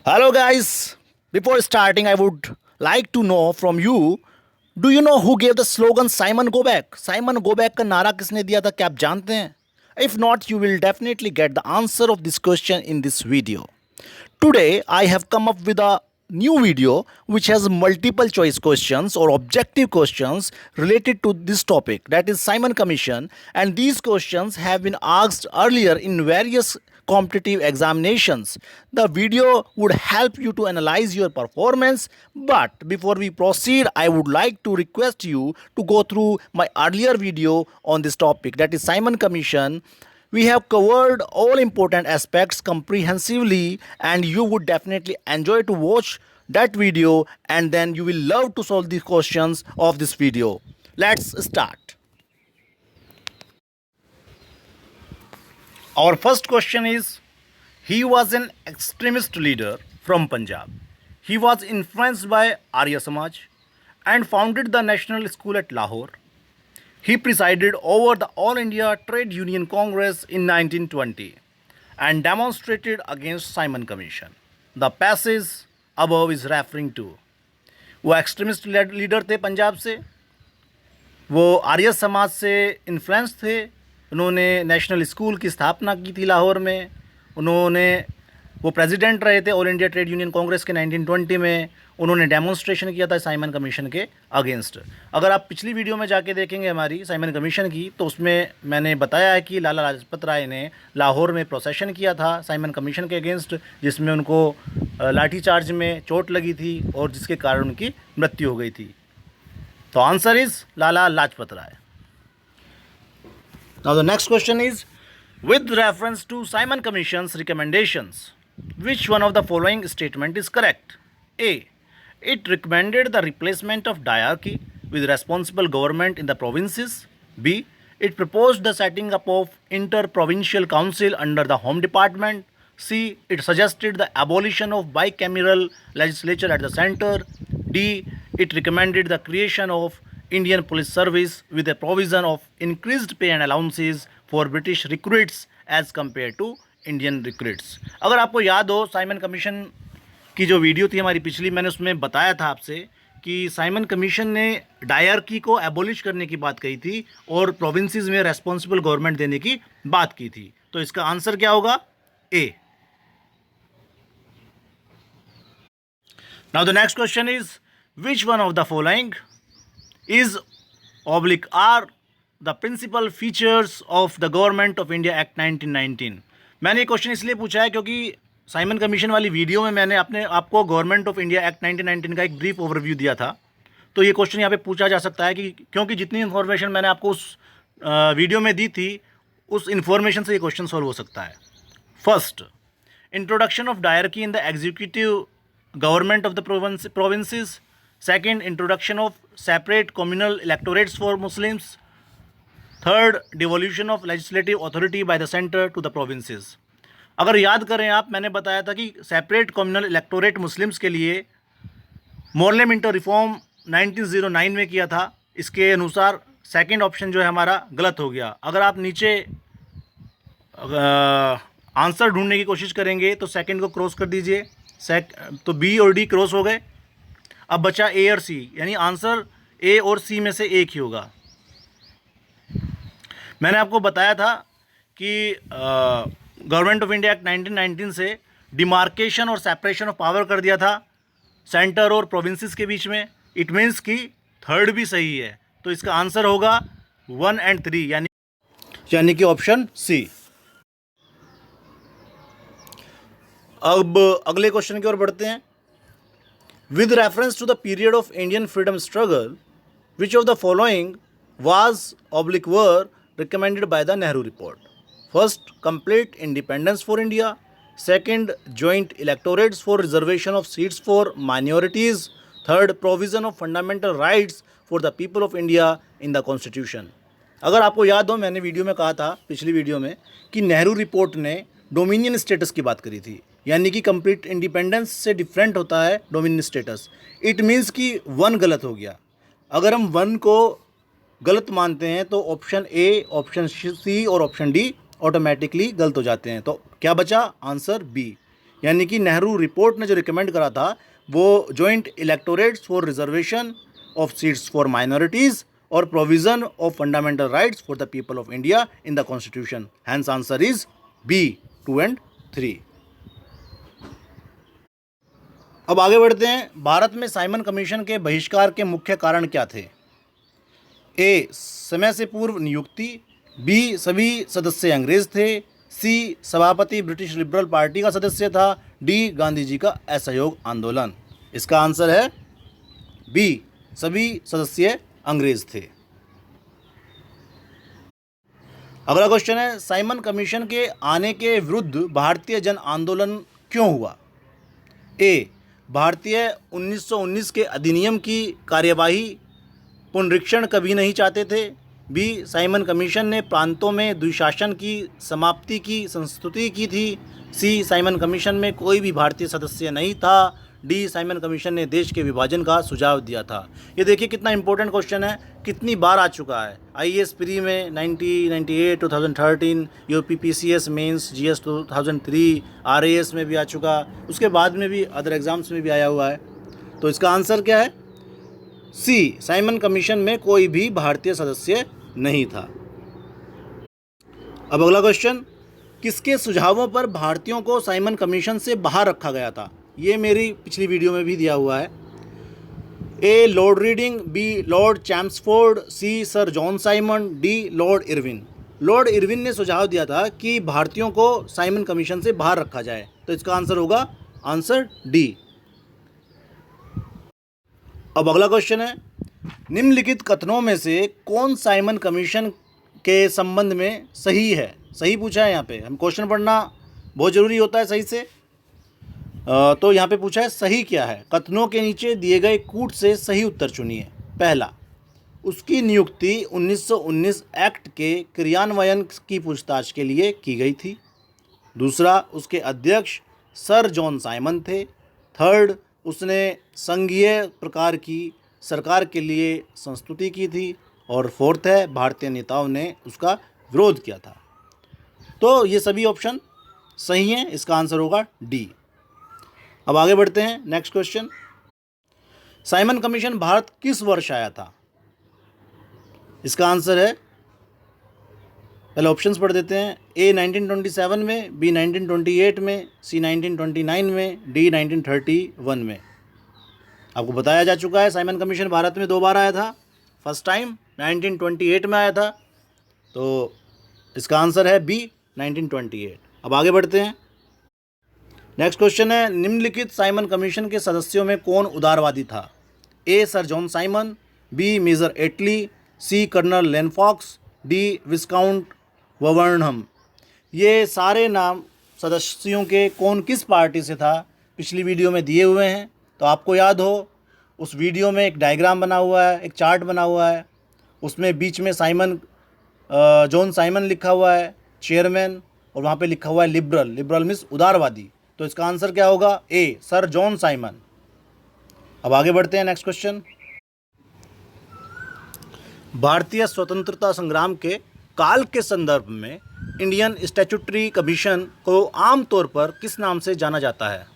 Hello, guys. Before starting, I would like to know from you, do you know who gave the slogan Simon Go Back? Simon Go Back का नारा किसने दिया था क्या आप जानते हैं? If not, you will definitely get the answer of this question in this video. Today, I have come up with a new video which has multiple choice questions or objective questions related to this topic, that is Simon Commission, and these questions have been asked earlier in various competitive examinations. The video would help you to analyze your performance, but before we proceed, I would like to request you to go through my earlier video on this topic, that is Simon Commission. We have covered all important aspects comprehensively, and you would definitely enjoy to watch that video, and then you will love to solve the questions of this video. Let's start. Our first question is, he was an extremist leader from Punjab. He was influenced by Arya Samaj and founded the National School at Lahore. He presided over the All India Trade Union Congress in 1920 and demonstrated against Simon Commission. The passage above is referring to. वो extremist leader थे पंजाब से, वो आर्य समाज से influence थे, उन्होंने national school की स्थापना की थी लाहौर में, वो प्रेसिडेंट रहे थे all India trade union Congress के 1920 में, उन्होंने डेमोन्स्ट्रेशन किया था साइमन कमीशन के अगेंस्ट। अगर आप पिछली वीडियो में जाके देखेंगे हमारी साइमन कमीशन की, तो उसमें मैंने बताया है कि लाला लाजपत राय ने लाहौर में प्रोसेशन किया था साइमन कमीशन के अगेंस्ट, जिसमें उनको लाठीचार्ज में चोट लगी थी और जिसके कारण उनकी मृत्यु हो गई थी। तो answer is Lala Lajpat Rai. Now the next question is, with reference to Simon Commission's recommendations, which one of the following statement is correct? A. It recommended the replacement of diarchy with responsible government in the provinces. B. It proposed the setting up of inter-provincial council under the Home Department. C. It suggested the abolition of bicameral legislature at the center. D. It recommended the creation of Indian Police Service with a provision of increased pay and allowances for British recruits as compared to Indian recruits. अगर आपको याद हो, Simon commission की जो video थी हमारी पिछली, मैंने उसमें बताया था आपसे कि साइमन कमीशन ने डायरकी को एबोलिश करने की बात कही थी और प्रोविंसेस में रेस्पॉन्सिबल गवर्नमेंट देने की बात की थी। तो इसका आंसर क्या होगा? A. Now the next question is, which one of the following is are the principal features of the Government of India Act 1919? मैंने ये क्वेश्चन इसलिए पूछा है क्योंकि साइमन कमीशन वाली वीडियो में मैंने आपको गवर्नमेंट ऑफ इंडिया एक्ट 1919 का एक ब्रीफ ओवरव्यू दिया था। तो ये क्वेश्चन यहाँ पे पूछा जा सकता है कि क्योंकि जितनी इन्फॉर्मेशन मैंने आपको उस वीडियो में दी थी, उस इन्फॉर्मेशन से ये क्वेश्चन सॉल्व हो सकता है। First, introduction of dyarchy in the executive government of the provinces. Second, introduction of separate communal electorates for Muslims. Third, devolution of legislative authority by the center to the provinces. अगर याद करें आप, मैंने बताया था कि सेपरेट कम्युनल इलेक्टोरेट मुस्लिम्स के लिए मॉर्ले मिंटो रिफॉर्म 1909 में किया था। इसके अनुसार सेकंड ऑप्शन जो है हमारा गलत हो गया। अगर आप नीचे आंसर ढूंढने की कोशिश करेंगे तो सेकंड को क्रॉस कर दीजिए, तो बी और डी क्रॉस हो गए। अब बचा ए और सी, यानी आंसर ए और सी में से एक ही होगा। मैंने आपको बताया था कि गवर्नमेंट ऑफ इंडिया एक्ट 1919 से डिमार्केशन और सेपरेशन ऑफ पावर कर दिया था सेंटर और प्रोविंसेस के बीच में। इट मीन्स कि थर्ड भी सही है, तो इसका आंसर होगा 1 और 3, यानी कि ऑप्शन सी। अब अगले क्वेश्चन की ओर बढ़ते हैं। With reference to the period of Indian freedom struggle, which of the following were recommended by the Nehru report? First, complete independence for India. Second, joint electorates for reservation of seats for minorities. Third, provision of fundamental rights for the people of India in the constitution. अगर आपको याद हो, मैंने video में कहा था, पिछली video में, कि नेहरू रिपोर्ट ने डोमिनियन स्टेटस की बात करी थी, यानी कि कंप्लीट इंडिपेंडेंस से डिफरेंट होता है डोमिनियन स्टेटस। इट मीन्स कि 1 गलत हो गया। अगर हम 1 को गलत मानते हैं तो ऑप्शन ए, ऑप्शन सी और ऑप्शन डी ऑटोमेटिकली गलत हो जाते हैं। तो क्या बचा? आंसर बी, यानी कि नेहरू रिपोर्ट ने जो रिकमेंड करा था वो joint electorates for reservation of seats for minorities और provision of fundamental rights for the people of India in the constitution. Hence answer is B 2 and 3। अब आगे बढ़ते हैं। भारत में साइमन कमीशन के बहिष्कार के मुख्य कारण क्या थे? ए, समय से पूर्व नियुक्ति, बी, सभी सदस्य अंग्रेज थे, सी, सभापति ब्रिटिश लिबरल पार्टी का सदस्य था, डी, गांधी जी का असहयोग आंदोलन। इसका आंसर है बी, सभी सदस्य अंग्रेज थे। अगला क्वेश्चन है, साइमन कमीशन के आने के विरुद्ध भारतीय जन आंदोलन क्यों हुआ? ए, भारतीय 1919 के अधिनियम की कार्यवाही पुनरीक्षण कभी नहीं चाहते थे, बी, साइमन कमीशन ने प्रांतों में द्विशासन की समाप्ति की संस्तुति की थी, सी, साइमन कमीशन में कोई भी भारतीय सदस्य नहीं था, डी, साइमन कमीशन ने देश के विभाजन का सुझाव दिया था। ये देखिए कितना इंपॉर्टेंट क्वेश्चन है, कितनी बार आ चुका है। आईएएस प्री में 1998, 2013, यूपीपीसीएस मेंस, जीएस 2003, आरएएस में भी आ चुका, उसके बाद में भी अदर एग्जाम्स में भी आया हुआ है। तो इसका आंसर क्या है? सी, साइमन कमीशन में कोई भी भारतीय सदस्य नहीं था। अब अगला क्वेश्चन, किसके सुझावों पर भारतीयों को साइमन कमीशन से बाहर रखा गया था? ये मेरी पिछली वीडियो में भी दिया हुआ है। A, Lord Reading, B, Lord Chelmsford, C, Sir John Simon, D, Lord Irwin. Lord Irwin ने सुझाव दिया था कि भारतीयों को साइमन कमीशन से बाहर रखा जाए, तो इसका आंसर होगा आंसर डी। अब अगला क्वेश्चन है, निम्नलिखित कथनों में से कौन साइमन कमीशन के संबंध में सही है? सही पूछा है यहाँ पे, हम क्वेश्चन पढ़ना बहुत ज़रूरी होता है सही से। तो यहाँ पे पूछा है सही क्या है? कथनों के नीचे दिए गए कूट से सही उत्तर चुनिए। पहला, उसकी नियुक्ति 1919 एक्ट के क्रियान्वयन की पूछताछ के लिए की गई थी। दूसरा, उसके अध्यक्ष सर जॉन साइमन थे। थर्ड, उसने संघीय प्रकार की सरकार के लिए संस्तुति की थी। और फोर्थ है, भारतीय नेताओं ने उसका विरोध किया था। तो ये सभी ऑप्शन सही हैं, इसका आंसर होगा डी। अब आगे बढ़ते हैं, next question, Simon commission Bharat किस वर्ष आया था? इसका आंसर है, पहले ऑप्शंस पढ़ देते हैं। ए 1927 में, बी 1928 में, सी 1929 में, डी 1931 में। आपको बताया जा चुका है साइमन कमीशन भारत में 2 बार आया था। फर्स्ट टाइम 1928 में आया था, तो इसका आंसर है बी 1928। अब आगे बढ़ते हैं, नेक्स्ट क्वेश्चन है, निम्नलिखित साइमन कमीशन के सदस्यों में कौन उदारवादी था? A, Sir John Simon, B, Major Attlee, C, Colonel Lane Fox, D, Viscount Burnham. ये सारे नाम सदस्यों के कौन किस पार्टी से था पिछली वीडियो में दिए हुए हैं। तो आपको याद हो, उस वीडियो में एक डायग्राम बना हुआ है, एक चार्ट बना हुआ है, उसमें बीच में साइमन जॉन साइमन लिखा हुआ है चेयरमैन, और वहाँ पे लिखा हुआ है लिबरल। लिबरल मीन्स उदारवादी। तो इसका आंसर क्या होगा? ए, सर जॉन साइमन। अब आगे बढ़ते हैं, नेक्स्ट क्वेश्चन, भारतीय स्वतंत्रता संग्राम के काल के संदर्भ में इंडियन स्टैट्यूटरी कमीशन को आमतौर पर किस नाम से जाना जाता है?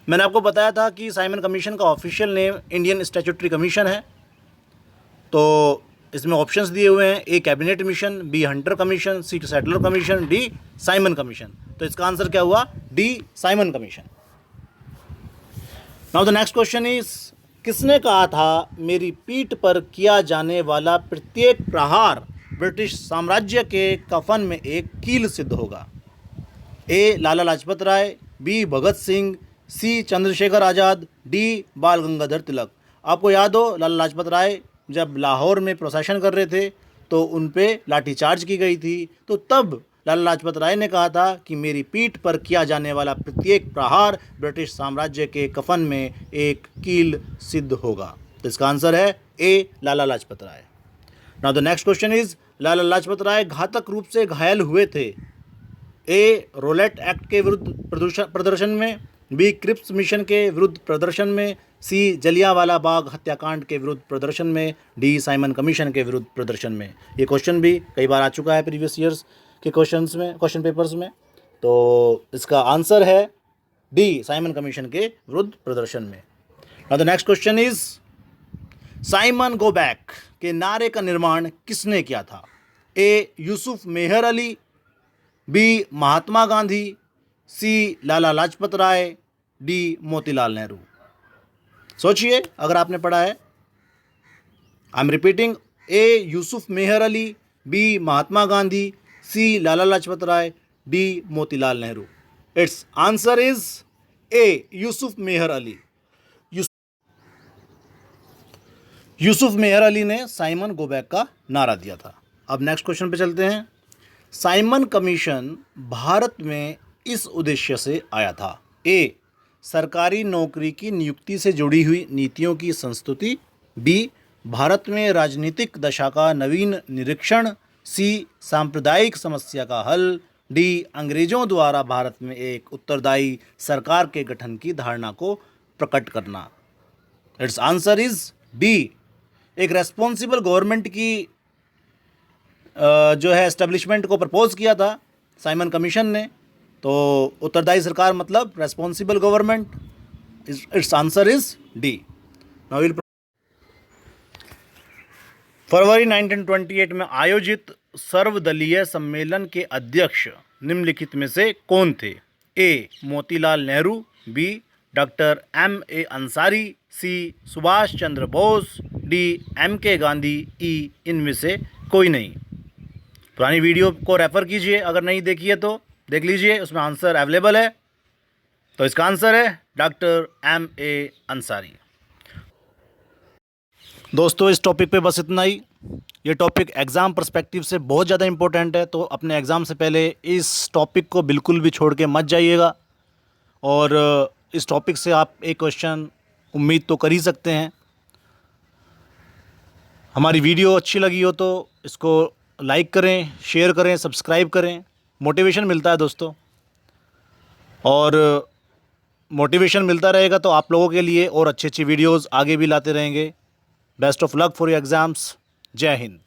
मैंने आपको बताया था कि साइमन कमीशन का official name Indian statutory commission है। तो इसमें ऑप्शंस दिए हुए हैं, A, cabinet mission, B, Hunter commission, C, settler commission, D, Simon commission. तो इसका आंसर क्या हुआ? D, Simon commission. Now the next question is, किसने कहा था मेरी पीठ पर किया जाने वाला प्रत्येक प्रहार ब्रिटिश साम्राज्य के कफन में एक कील सिद्ध होगा? ए, लाला लाजपत राय, बी, भगत सिंह, सी, चंद्रशेखर आज़ाद, डी, बाल गंगाधर तिलक। आपको याद हो, लाला लाजपत राय जब लाहौर में प्रोसेशन कर रहे थे तो उन पे लाठीचार्ज की गई थी, तो तब लाला लाजपत राय ने कहा था कि मेरी पीठ पर किया जाने वाला प्रत्येक प्रहार ब्रिटिश साम्राज्य के कफन में एक कील सिद्ध होगा। तो इसका आंसर है A, Lala Lajpat Rai. Now the next question is, Lala Lajpat Rai घातक रूप से घायल हुए थे? ए, रोलेट एक्ट के विरुद्ध प्रदर्शन में, बी, क्रिप्स मिशन के विरुद्ध प्रदर्शन में, सी, जलियांवाला बाग हत्याकांड के विरुद्ध प्रदर्शन में, डी, साइमन कमीशन के विरुद्ध प्रदर्शन में। ये क्वेश्चन भी कई बार आ चुका है प्रीवियस ईयर्स के क्वेश्चन पेपर्स में। तो इसका आंसर है डी, साइमन कमीशन के विरुद्ध प्रदर्शन में। Now the next question is Simon go back के नारे का निर्माण किसने किया था? A, Yusuf Meher Ali, B, Mahatma Gandhi, C, Lala Lajpat Rai, D, Motilal Nehru. सोचिए अगर आपने पढ़ा है। I am repeating, A, Yusuf Meher Ali, B, Mahatma Gandhi, C, Lala Lajpat Rai, D, Motilal Nehru. It's answer is A, Yusuf Meher Ali. Yusuf Meher Ali ने साइमन गो बैक का नारा दिया था। अब नेक्स्ट क्वेश्चन पे चलते हैं। साइमन कमीशन भारत में इस उद्देश्य से आया था। ए, सरकारी नौकरी की नियुक्ति से जुड़ी हुई नीतियों की संस्तुति, बी, भारत में राजनीतिक दशा का नवीन निरीक्षण, सी, सांप्रदायिक समस्या का हल, डी, अंग्रेजों द्वारा भारत में एक उत्तरदायी सरकार के गठन की धारणा को प्रकट करना। इट्स आंसर इज डी, एक रेस्पॉन्सिबल गवर्नमेंट की जो है एस्टेब्लिशमेंट को प्रपोज किया था साइमन कमीशन ने। तो उत्तरदायी सरकार मतलब responsible government. It's answer is D. Now विल फरवरी 1928 में आयोजित सर्वदलीय सम्मेलन के अध्यक्ष निम्नलिखित में से कौन थे? A, Motilal Nehru, B, doctor M.A. Ansari, C, Subhash Chandra Bose, D, M.K. Gandhi, E, इनमें से कोई नहीं। पुरानी वीडियो को रेफ़र कीजिए, अगर नहीं देखी है तो देख लीजिए, उसमें आंसर अवेलेबल है। तो इसका आंसर है डॉक्टर M.A. अंसारी। दोस्तों इस टॉपिक पे बस इतना ही। ये टॉपिक एग्ज़ाम पर्सपेक्टिव से बहुत ज़्यादा इंपॉर्टेंट है, तो अपने एग्ज़ाम से पहले इस टॉपिक को बिल्कुल भी छोड़ के मत जाइएगा। और इस टॉपिक से आप एक क्वेश्चन उम्मीद तो कर ही सकते हैं। हमारी वीडियो अच्छी लगी हो तो इसको लाइक करें, शेयर करें, सब्सक्राइब करें। मोटिवेशन मिलता है दोस्तों, और मोटिवेशन मिलता रहेगा तो आप लोगों के लिए और अच्छी अच्छी वीडियोस आगे भी लाते रहेंगे। Best of luck for your exams. जय हिंद।